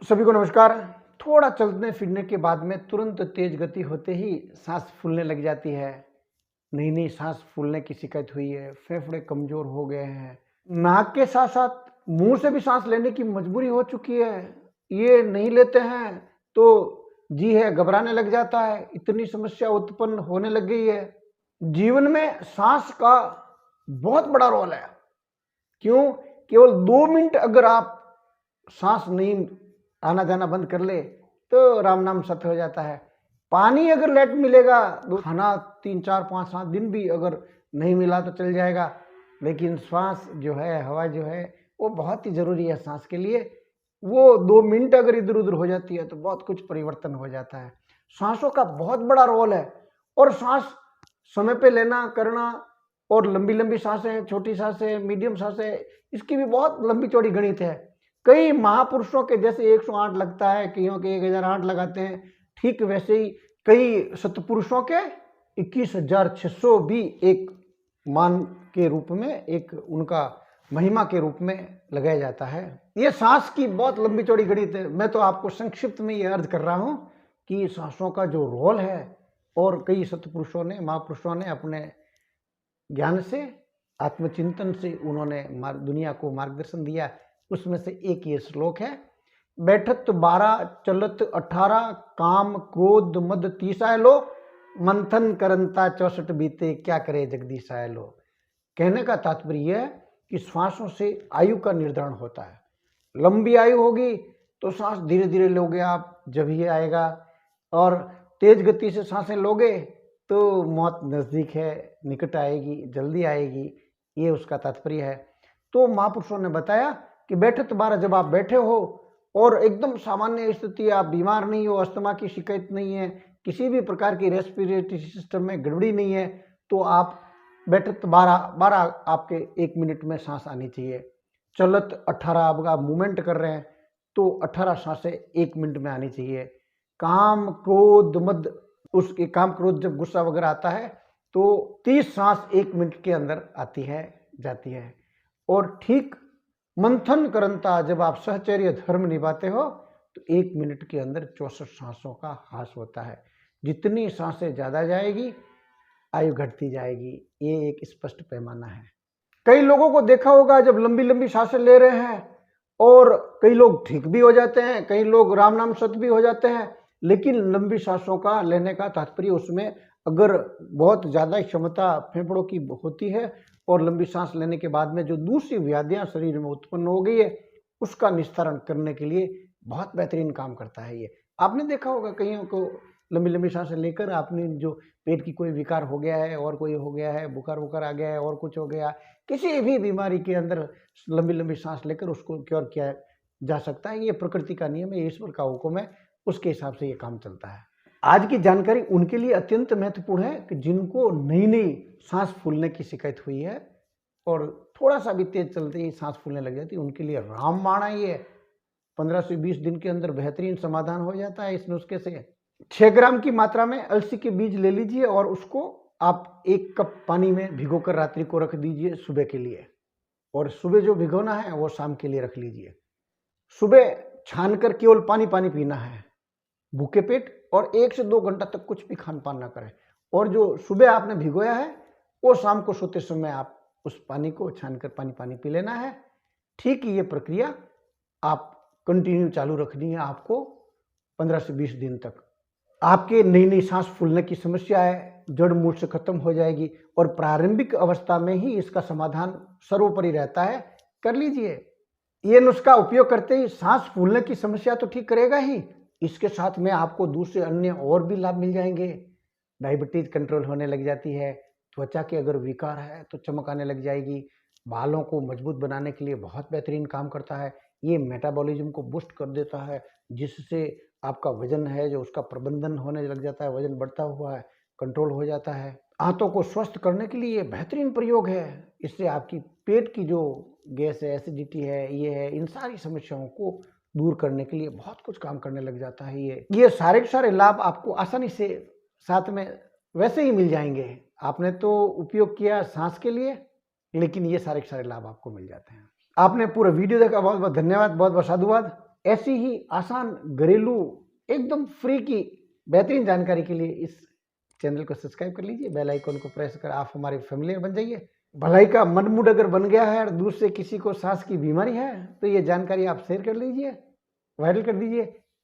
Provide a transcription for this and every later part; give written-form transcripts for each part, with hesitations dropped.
सभी को नमस्कार। थोड़ा चलने फिरने के बाद में तुरंत तेज गति होते ही सांस फूलने लग जाती है। नई नई सांस फूलने की शिकायत हुई है, फेफड़े कमजोर हो गए हैं, नाक के साथ साथ मुंह से भी सांस लेने की मजबूरी हो चुकी है। ये नहीं लेते हैं तो जी है घबराने लग जाता है, इतनी समस्या उत्पन्न होने लग गई है। जीवन में सांस का बहुत बड़ा रोल है। क्यों? केवल 2 मिनट अगर आप सांस नहीं आना जाना बंद कर ले तो राम नाम सत्य हो जाता है। पानी अगर लेट मिलेगा तो खाना 3 4 5 7 दिन भी अगर नहीं मिला तो चल जाएगा, लेकिन श्वास जो है, हवा जो है, वो बहुत ही जरूरी है सांस के लिए। वो 2 मिनट अगर इधर उधर हो जाती है तो बहुत कुछ परिवर्तन हो जाता है। सांसों का बहुत बड़ा रोल है और सांस समय पे लेना करना, और लंबी लंबी सांसें, छोटी सांसें, मीडियम सांसें, इसकी भी बहुत लंबी चौड़ी गणित है। कई महापुरुषों के जैसे 108 लगता है, कईयों के 1008 लगाते हैं, ठीक वैसे ही कई सतपुरुषों के 21,600 भी एक मान के रूप में, एक उनका महिमा के रूप में लगाया जाता है। ये सांस की बहुत लंबी चौड़ी गणित है। मैं तो आपको संक्षिप्त में ये अर्ज कर रहा हूँ कि सांसों का जो रोल है, और कई सतपुरुषों ने, महापुरुषों ने अपने ज्ञान से, आत्मचिंतन से उन्होंने दुनिया को मार्गदर्शन दिया। उसमें से एक ये श्लोक है, बैठत 12 चलत 18 काम क्रोध मद 30 लो, मंथन करंता 64 बीते क्या करे जगदीश लो। कहने का तात्पर्य यह है कि श्वासों से आयु का निर्धारण होता है। लंबी आयु होगी तो सांस धीरे धीरे लोगे आप, जब ही आएगा, और तेज गति से सांसें लोगे तो मौत नज़दीक है, निकट आएगी, जल्दी आएगी, ये उसका तात्पर्य है। तो महापुरुषों ने बताया कि बैठत 12, जब आप बैठे हो और एकदम सामान्य स्थिति, आप बीमार नहीं हो, अस्थमा की शिकायत नहीं है, किसी भी प्रकार की रेस्पिरेटरी सिस्टम में गड़बड़ी नहीं है, तो आप बैठत 12 आपके 1 मिनट में सांस आनी चाहिए। चलत 18, आप मूवमेंट कर रहे हैं तो 18 सांसें 1 मिनट में आनी चाहिए। काम क्रोध मद, उसके काम क्रोध जब गुस्सा वगैरह आता है तो 30 सांस 1 मिनट के अंदर आती है, जाती है। और ठीक मंथन करंता, जब आप सहचर्य धर्म निभाते हो तो 1 मिनट के अंदर 64 सांसों का ह्रास होता है। जितनी सांसें ज्यादा जाएगी आयु घटती जाएगी, ये एक स्पष्ट पैमाना है। कई लोगों को देखा होगा जब लंबी लंबी सांसें ले रहे हैं, और कई लोग ठीक भी हो जाते हैं, कई लोग राम नाम सत्य भी हो जाते हैं, लेकिन लंबी सांसों का लेने का तात्पर्य, उसमें अगर बहुत ज़्यादा क्षमता फेफड़ों की होती है और लंबी सांस लेने के बाद में जो दूसरी व्याधियां शरीर में उत्पन्न हो गई है, उसका निस्तारण करने के लिए बहुत बेहतरीन काम करता है ये। आपने देखा होगा कईयों को लंबी लंबी सांसें लेकर, आपने जो पेट की कोई विकार हो गया है, और कोई हो गया है, बुखार वुखार आ गया है, और कुछ हो गया, किसी भी बीमारी के अंदर लंबी लंबी सांस लेकर उसको क्योर किया जा सकता है। ये प्रकृति का नियम है, ईश्वर का हुक्म है, उसके हिसाब से ये काम चलता है। आज की जानकारी उनके लिए अत्यंत महत्वपूर्ण है कि जिनको नई नई सांस फूलने की शिकायत हुई है और थोड़ा सा भी तेज चलते ही सांस फूलने लग जाती है, उनके लिए रामबाण ही है। 15 से 20 दिन के अंदर बेहतरीन समाधान हो जाता है इस नुस्खे से। 6 ग्राम की मात्रा में अलसी के बीज ले लीजिए और उसको आप 1 कप पानी में भिगोकर रात्रि को रख दीजिए सुबह के लिए, और सुबह जो भिगोना है वो शाम के लिए रख लीजिए। सुबह छानकर केवल पानी पानी पीना है भूखे पेट, और 1 से 2 घंटा तक कुछ भी खान पान ना करें। और जो सुबह आपने भिगोया है वो शाम को सोते समय आप उस पानी को छानकर पानी पानी पी लेना है। ठीक ये प्रक्रिया आप कंटिन्यू चालू रखनी है आपको 15 से 20 दिन तक। आपके नई नई सांस फूलने की समस्या है जड़ मूल से खत्म हो जाएगी, और प्रारंभिक अवस्था में ही इसका समाधान सर्वोपरि रहता है। कर लीजिए ये नुस्खा उपयोग करते ही सांस फूलने की समस्या तो ठीक करेगा ही, इसके साथ में आपको दूसरे अन्य और भी लाभ मिल जाएंगे। डायबिटीज कंट्रोल होने लग जाती है, त्वचा के अगर विकार है तो चमक आने लग जाएगी, बालों को मजबूत बनाने के लिए बहुत बेहतरीन काम करता है। ये मेटाबॉलिज्म को बूस्ट कर देता है, जिससे आपका वजन है जो उसका प्रबंधन होने लग जाता है, वजन बढ़ता हुआ है कंट्रोल हो जाता है। आंतों को स्वस्थ करने के लिए बेहतरीन प्रयोग है। इससे आपकी पेट की जो गैस है, एसिडिटी है, ये है, इन सारी समस्याओं को दूर करने के लिए बहुत कुछ काम करने लग जाता है। ये सारे के सारे लाभ आपको आसानी से साथ में वैसे ही मिल जाएंगे। आपने तो उपयोग किया सांस के लिए, लेकिन ये सारे के सारे लाभ आपको मिल जाते हैं। आपने पूरा वीडियो देखा, बहुत बहुत धन्यवाद, बहुत बहुत साधुवाद। ऐसी ही आसान घरेलू एकदम फ्री की बेहतरीन जानकारी के लिए इस चैनल को सब्सक्राइब कर लीजिए, बेल आइकन को प्रेस कर आप हमारे फैमिली में बन जाइए। भलाई का मन मूड अगर बन गया है और दूर से किसी को सांस की बीमारी है तो ये जानकारी आप शेयर कर लीजिए, वायरल कर दीजिए।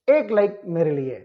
एक लाइक मेरे लिए।